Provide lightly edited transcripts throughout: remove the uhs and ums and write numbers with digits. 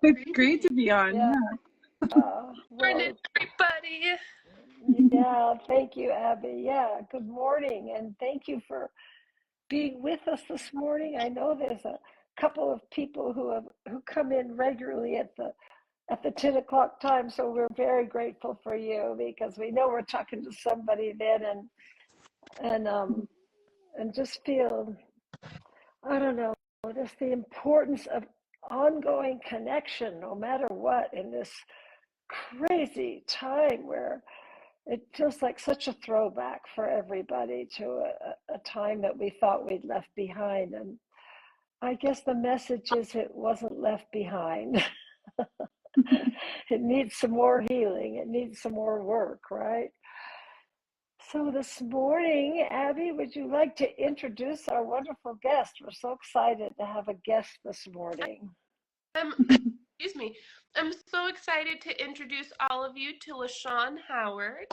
It's great to be on. Yeah. Yeah. Well, Everybody. yeah, thank you, Abby. Yeah, good morning, and thank you for being with us this morning. I know there's a couple of people who come in regularly at the 10 o'clock time, so we're very grateful for you because we know we're talking to somebody then and just feel, I don't know, just the importance of ongoing connection no matter what in this crazy time where it feels like such a throwback for everybody to a time that we thought we'd left behind. And I guess the message is it wasn't left behind. It needs some more healing. It needs some more work, right? So this morning, Abby, would you like to introduce our wonderful guest? We're so excited to have a guest this morning. Excuse me. I'm so excited to introduce all of you to LaShawn Howard.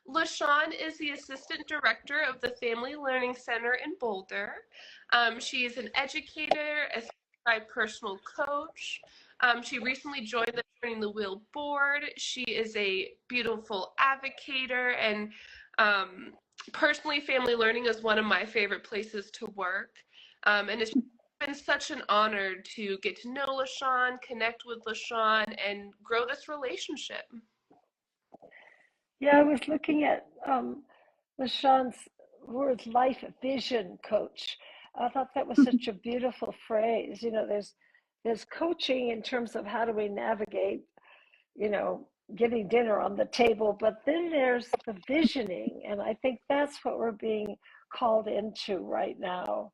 LaShawn is the Assistant Director of the Family Learning Center in Boulder. She is an educator, a certified personal coach. She recently joined the Turning the Wheel board. She is a beautiful advocator, and personally, family learning is one of my favorite places to work. And it's been such an honor to get to know LaShawn, connect with LaShawn, and grow this relationship. Yeah, I was looking at LaShawn's word, life vision coach. I thought that was such a beautiful phrase. You know, there's coaching in terms of how do we navigate, you know, getting dinner on the table, but then there's the visioning, and I think that's what we're being called into right now.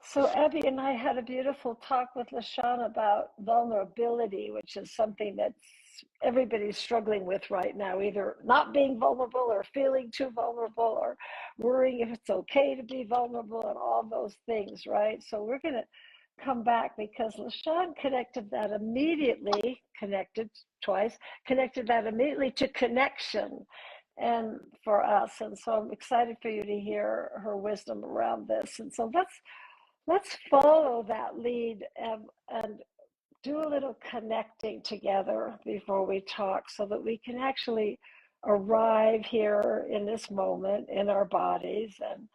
So Abby and I had a beautiful talk with LaShawn about vulnerability, which is something that everybody's struggling with right now, either not being vulnerable or feeling too vulnerable or worrying if it's okay to be vulnerable and all those things, right? So we're going to come back because LaShawn connected twice, connected that immediately to connection and for us. And so I'm excited for you to hear her wisdom around this. And so let's follow that lead and do a little connecting together before we talk so that we can actually arrive here in this moment in our bodies and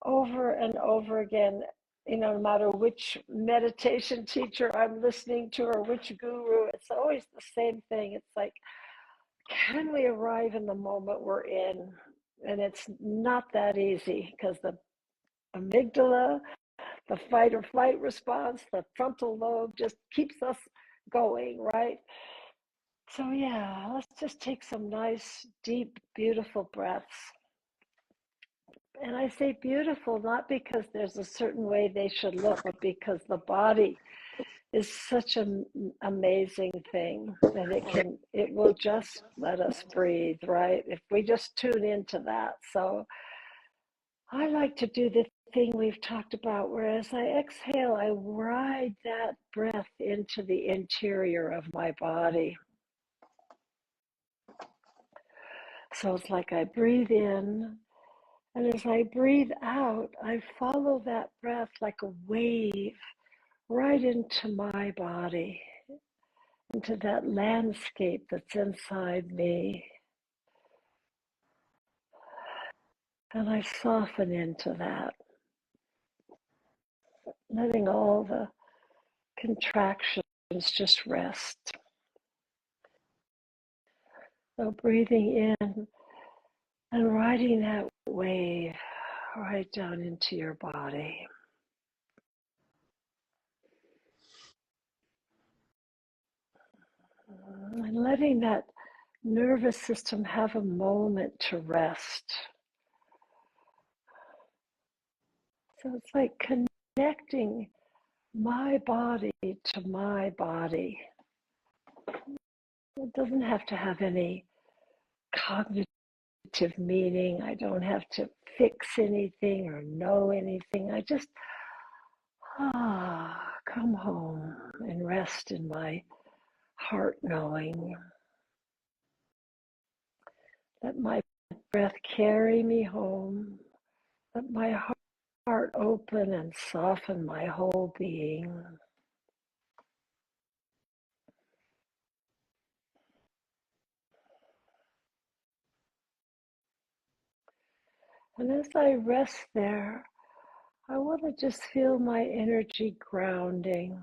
over again, you know, no matter which meditation teacher I'm listening to or which guru, it's always the same thing. It's like, can we arrive in the moment we're in? And it's not that easy because the amygdala, the fight or flight response, the frontal lobe just keeps us going, right? So, yeah, let's just take some nice, deep, beautiful breaths. And I say beautiful not because there's a certain way they should look, but because the body is such an amazing thing that it will just let us breathe, right? If we just tune into that. So I like to do the thing we've talked about, where as I exhale, I ride that breath into the interior of my body. So it's like I breathe in, and as I breathe out, I follow that breath like a wave right into my body, into that landscape that's inside me. And I soften into that, letting all the contractions just rest. So breathing in and riding that wave right down into your body. And letting that nervous system have a moment to rest. So it's like connecting my body to my body. It doesn't have to have any cognitive meaning. I don't have to fix anything or know anything. I just come home and rest in my heart knowing. Let my breath carry me home. Let my heart open and soften my whole being. And as I rest there, I want to just feel my energy grounding.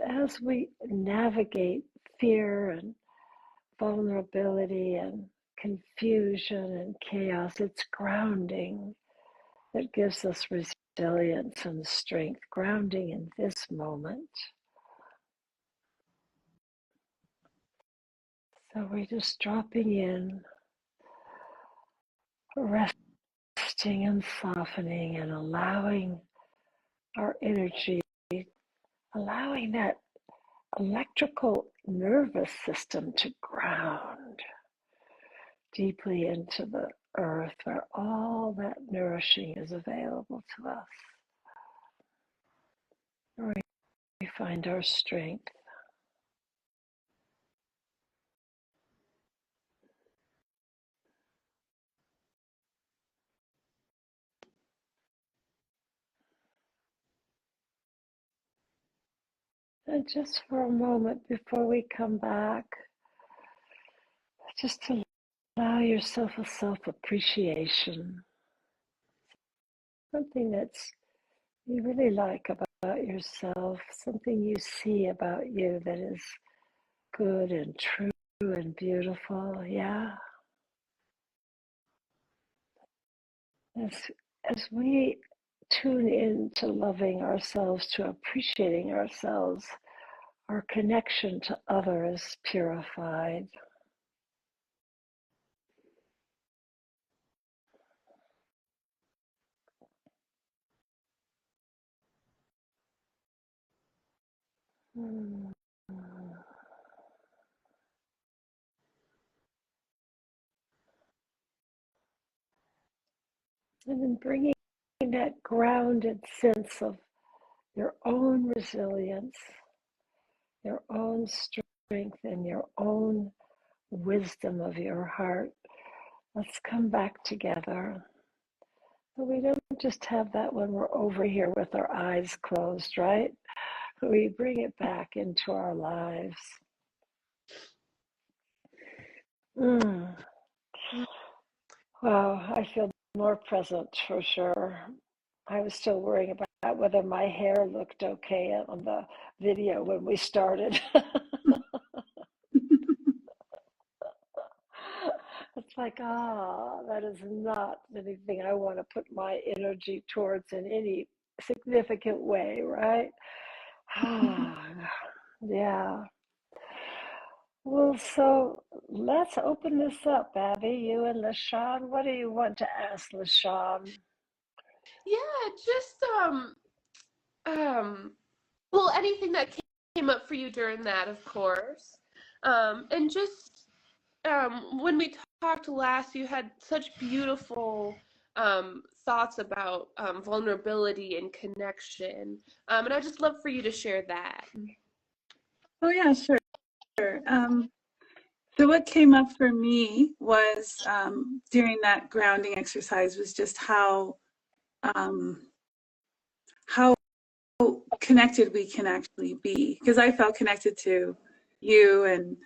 As we navigate fear and vulnerability and confusion and chaos, it's grounding that gives us resilience and strength, grounding in this moment. So we're just dropping in, resting and softening and allowing our energy, allowing that electrical nervous system to ground deeply into the earth where all that nourishing is available to us. Where we find our strength. And just for a moment before we come back, just to allow yourself a self-appreciation, something that's you really like about yourself, something you see about you that is good and true and beautiful. Yeah. As we tune in to loving ourselves, to appreciating ourselves, our connection to others is purified. And then bringing that grounded sense of your own resilience, your own strength, and your own wisdom of your heart. Let's come back together. But we don't just have that when we're over here with our eyes closed, right? We bring it back into our lives. Wow, I feel more present for sure. I was still worrying about whether my hair looked okay on the video when we started. It's like, that is not anything I want to put my energy towards in any significant way, right? Yeah. Well, so let's open this up, Abby. You and LaShawn. What do you want to ask LaShawn? Yeah, just well, anything that came up for you during that, of course. And just when we talked last, you had such beautiful thoughts about vulnerability and connection. And I'd just love for you to share that. Oh yeah, sure. So what came up for me was during that grounding exercise was just how connected we can actually be. Because I felt connected to you and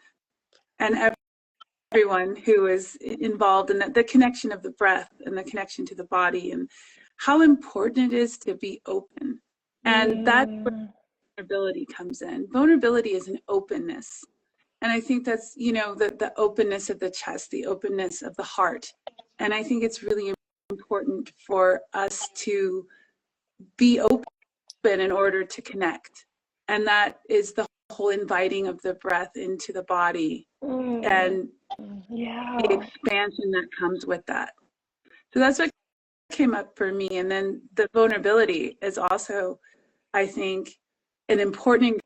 everyone who is involved in the connection of the breath and the connection to the body and how important it is to be open. And that's where vulnerability comes in. Vulnerability is an openness. And I think that's, the openness of the chest, the openness of the heart. And I think it's really important for us to be open in order to connect. And that is the whole inviting of the breath into the body and the expansion that comes with that. So that's what came up for me. And then the vulnerability is also, I think, an important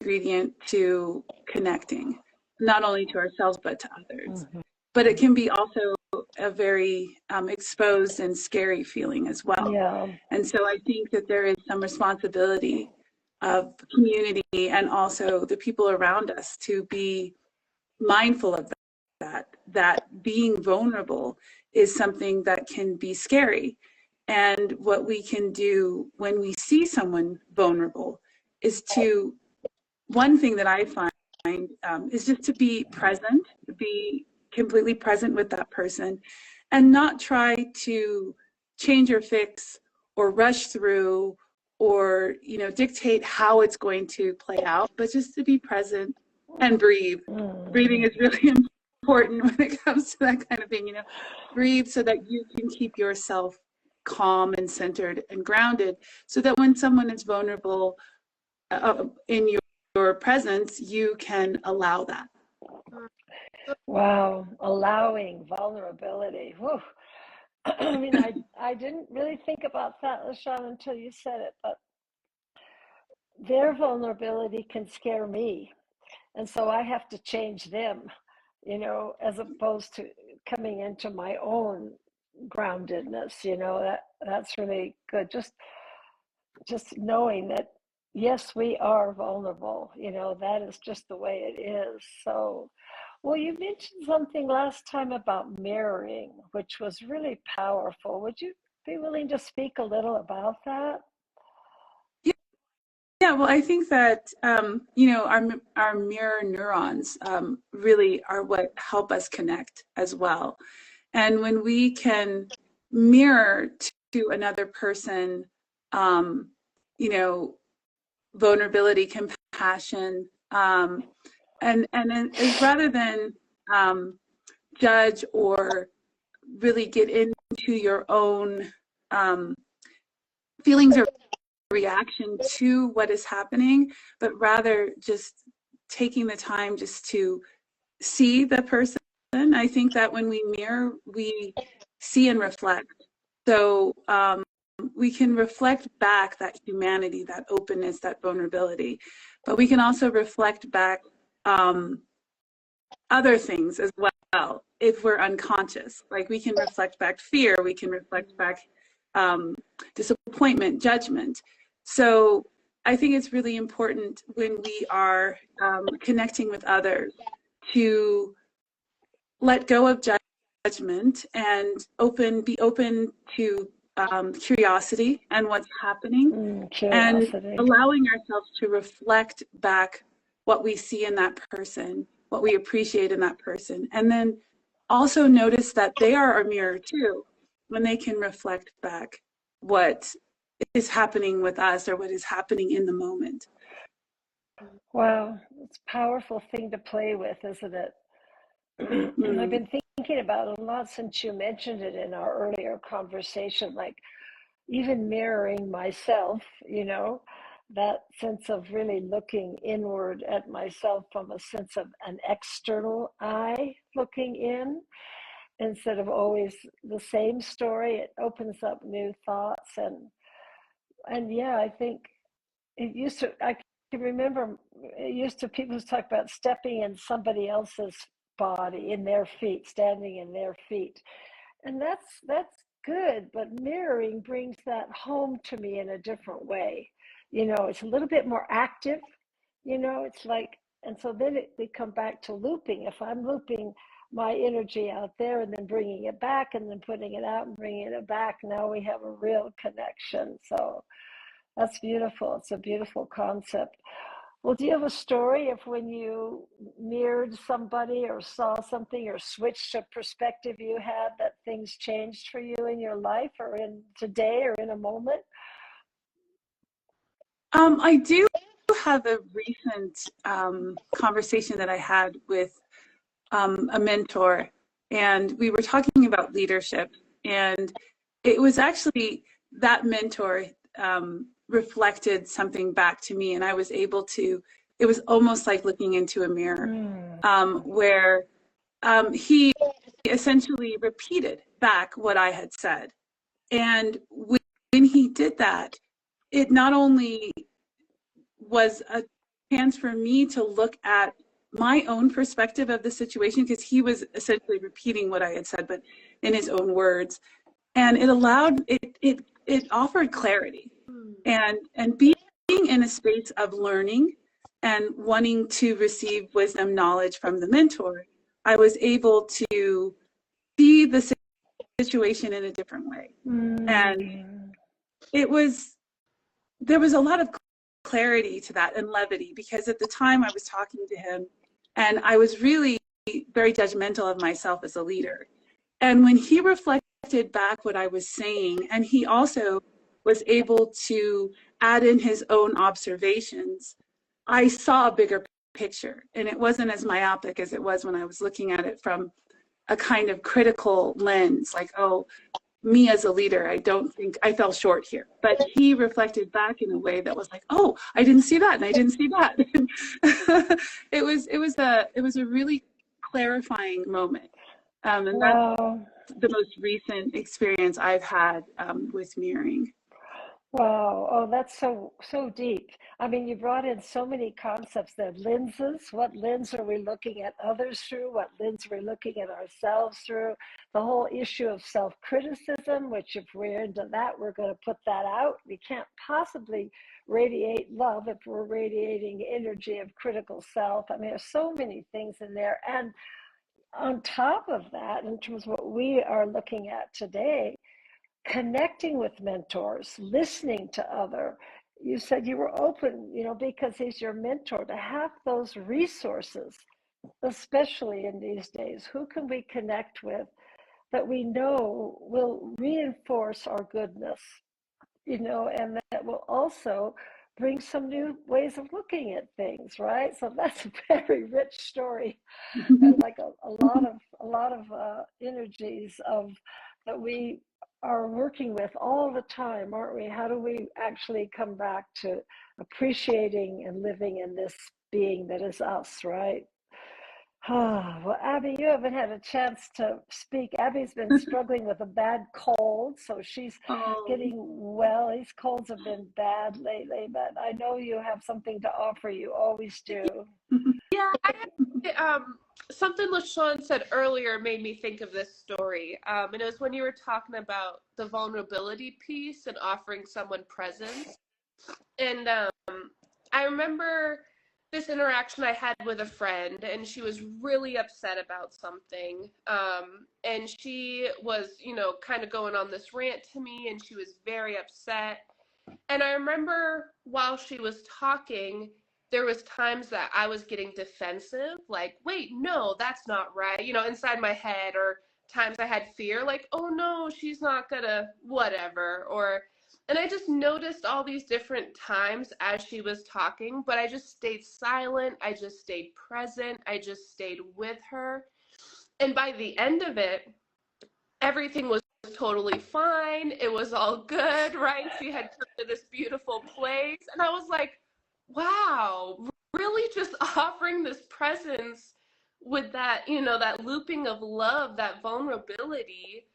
ingredient to connecting, not only to ourselves, but to others. But it can be also a very exposed and scary feeling as well. Yeah. And so I think that there is some responsibility of community and also the people around us to be mindful of that being vulnerable is something that can be scary. And what we can do when we see someone vulnerable is one thing that I find is just to be present, be completely present with that person and not try to change or fix or rush through or, you know, dictate how it's going to play out, but just to be present and breathe. Breathing is really important when it comes to that kind of thing, you know. Breathe so that you can keep yourself calm and centered and grounded, so that when someone is vulnerable in your presence, you can allow that. Wow, allowing vulnerability. Whew. I mean, I didn't really think about that, LaShawn, until you said it, but their vulnerability can scare me. And so I have to change them, you know, as opposed to coming into my own groundedness, you know, that's really good. Just knowing that, yes, we are vulnerable, you know, that is just the way it is. So, well, you mentioned something last time about mirroring, which was really powerful. Would you be willing to speak a little about that? Yeah, well, I think that, you know, our mirror neurons really are what help us connect as well. And when we can mirror to another person, you know, vulnerability, compassion, and rather than judge or really get into your own feelings or reaction to what is happening, but rather just taking the time just to see the person. I think that when we mirror, we see and reflect. So we can reflect back that humanity, that openness, that vulnerability, but we can also reflect back other things as well if we're unconscious. Like we can reflect back fear, we can reflect back disappointment, judgment. So I think it's really important when we are connecting with others to let go of judgment and be open to curiosity and what's happening, and allowing ourselves to reflect back what we see in that person, what we appreciate in that person, and then also notice that they are a mirror too, when they can reflect back what is happening with us or what is happening in the moment. Wow, it's a powerful thing to play with, isn't it? I've been thinking about it a lot since you mentioned it in our earlier conversation, like even mirroring myself, you know, that sense of really looking inward at myself from a sense of an external eye looking in, instead of always the same story. It opens up new thoughts, and yeah, I think I can remember it used to, people talk about stepping in somebody else's body, in their feet, standing in their feet. And that's good, but mirroring brings that home to me in a different way. You know, it's a little bit more active, you know, it's like, and so then we come back to looping. If I'm looping my energy out there and then bringing it back and then putting it out and bringing it back, now we have a real connection. So that's beautiful. It's a beautiful concept. Well, do you have a story of when you mirrored somebody or saw something or switched a perspective you had, that things changed for you in your life or in today or in a moment? I do have a recent conversation that I had with a mentor, and we were talking about leadership, and it was actually that mentor reflected something back to me, and I was able to, it was almost like looking into a mirror, where he essentially repeated back what I had said. And when he did that, it not only was a chance for me to look at my own perspective of the situation, because he was essentially repeating what I had said, but in his own words. And it allowed, it offered clarity. And being in a space of learning and wanting to receive wisdom, knowledge from the mentor, I was able to see the situation in a different way. And there was a lot of clarity to that and levity, because at the time I was talking to him and I was really very judgmental of myself as a leader. And when he reflected back what I was saying, and he also was able to add in his own observations, I saw a bigger picture. And it wasn't as myopic as it was when I was looking at it from a kind of critical lens, like, oh, me as a leader, I don't think I fell short here. But he reflected back in a way that was like, oh, I didn't see that, and I didn't see that. It was a really clarifying moment, and that's Wow. the most recent experience I've had with mirroring. Wow. Oh, that's so deep. I mean, you brought in so many concepts there. Lenses. What lens are we looking at others through? What lens are we looking at ourselves through? The whole issue of self-criticism, which if we're into that, we're going to put that out. We can't possibly radiate love if we're radiating energy of critical self. I mean, there's so many things in there. And on top of that, in terms of what we are looking at today, connecting with mentors, listening to other. You said you were open, because he's your mentor, to have those resources, especially in these days. Who can we connect with that we know will reinforce our goodness, and that will also bring some new ways of looking at things, right? So that's a very rich story, and like a lot of energies of that we are working with all the time, aren't we? How do we actually come back to appreciating and living in this being that is us, right? Well, Abby, you haven't had a chance to speak. Abby's been struggling with a bad cold, so she's Oh, getting well. These colds have been bad lately, but I know you have something to offer. You always do. Yeah, something LaShawn said earlier made me think of this story. And it was when you were talking about the vulnerability piece and offering someone presence. And I remember this interaction I had with a friend, and she was really upset about something. And she was, kind of going on this rant to me, and she was very upset. And I remember while she was talking, there was times that I was getting defensive, like, wait, no, that's not right, inside my head, or times I had fear, like, oh no, she's not gonna, whatever, and I just noticed all these different times as she was talking, but I just stayed silent, I just stayed present, I just stayed with her. And by the end of it, everything was totally fine. It was all good, right? She had come to this beautiful place. And I was like, wow, really just offering this presence with that, that looping of love, that vulnerability,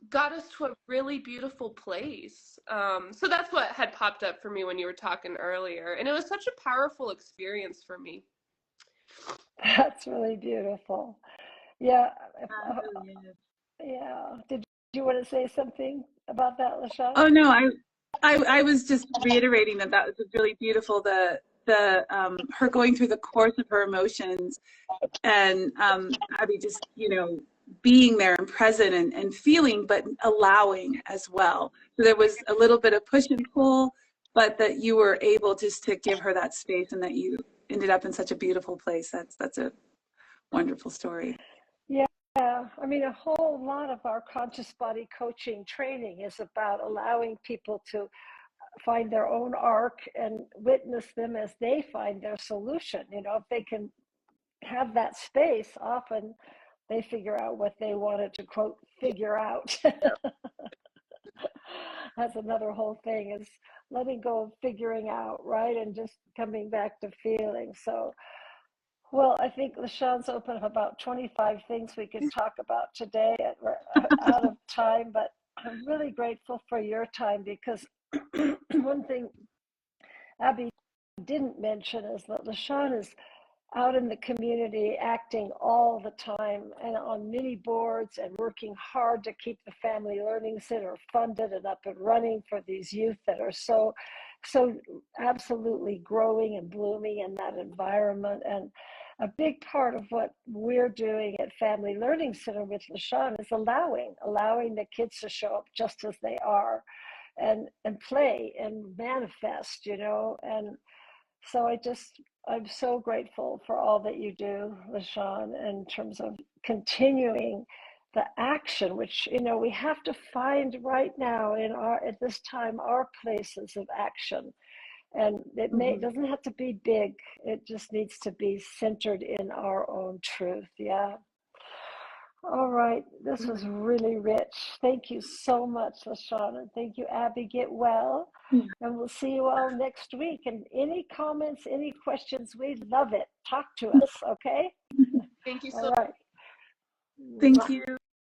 got us to a really beautiful place. So that's what had popped up for me when you were talking earlier. And it was such a powerful experience for me. That's really beautiful. Yeah. really is. Yeah. Did you want to say something about that, LaShawn? Oh no, I was just reiterating that was really beautiful. The her going through the course of her emotions, and Abby just being there and present, and feeling, but allowing as well. So there was a little bit of push and pull, but that you were able just to give her that space, and that you ended up in such a beautiful place. That's a wonderful story. Yeah. I mean, a whole lot of our conscious body coaching training is about allowing people to find their own arc and witness them as they find their solution. If they can have that space, often they figure out what they wanted to, quote, figure out. That's another whole thing, is letting go of figuring out, right? And just coming back to feeling. So, well, I think LaShawn's opened up about 25 things we could talk about today. We're out of time, but I'm really grateful for your time, because one thing Abby didn't mention is that LaShawn is out in the community acting all the time and on many boards, and working hard to keep the Family Learning Center funded and up and running for these youth that are so absolutely growing and blooming in that environment. And a big part of what we're doing at Family Learning Center with LaShawn is allowing the kids to show up just as they are, and play and manifest, and so I'm so grateful for all that you do, LaShawn, in terms of continuing the action, which, you know, we have to find right now at this time, our places of action. And it doesn't have to be big. It just needs to be centered in our own truth. Yeah. All right. This was really rich. Thank you so much, LaShawn. And thank you, Abby. Get well. And we'll see you all next week. And any comments, any questions, we love it. Talk to us, okay? Thank you so All much. right. Thank you.